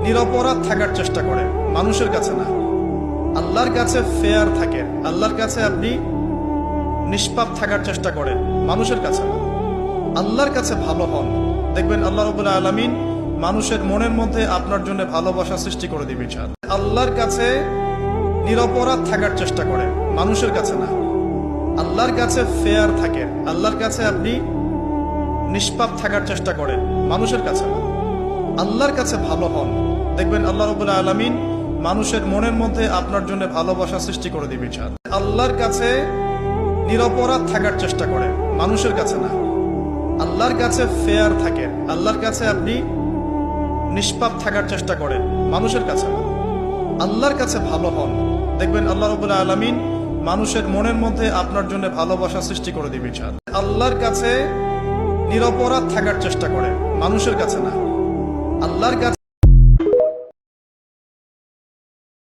নিরপরাধ থাকার চেষ্টা করে, মানুষের কাছে না। আল্লাহর কাছে ফেয়ার থাকে, আল্লাহর কাছে আপনি নিষ্পাপ থাকার চেষ্টা করেন, মানুষের কাছে না। আল্লাহর কাছে ভালো হন, দেখবেন আল্লাহ রাব্বুল আলামিন মানুষের মনের মধ্যে আপনার জন্য ভালোবাসা সৃষ্টি করে দিবে ইনশাআল্লাহ। আল্লাহর কাছে নিরপরাধ থাকার চেষ্টা করে, মানুষের কাছে না। আল্লাহর কাছে ফেয়ার থাকে, আল্লাহর কাছে আপনি নিষ্পাপ থাকার চেষ্টা করেন, মানুষের কাছে না। আল্লাহর কাছে ভালো হন, দেখবেন আল্লাহ রাব্বুল আলামিন মানুষের মনের মধ্যে আপনার জন্য ভালোবাসা সৃষ্টি করে দিবে ইনশাআল্লাহ। আল্লাহর কাছে নিরপরাধ থাকার চেষ্টা করে, মানুষের কাছে না। আল্লাহর কাছে ফেয়ার থাকে, আল্লাহর কাছে আপনি নিষ্পাপ থাকার চেষ্টা করেন, মানুষের কাছে না। আল্লাহর কাছে ভালো হন, দেখবেন আল্লাহ রাব্বুল আলামিন মানুষের মনের মধ্যে আপনার জন্য ভালোবাসা সৃষ্টি করে দিবে ইনশাআল্লাহ। আল্লাহর কাছে নিরপরাধ থাকার চেষ্টা করে, মানুষের কাছে না। আল্লাহর কাছে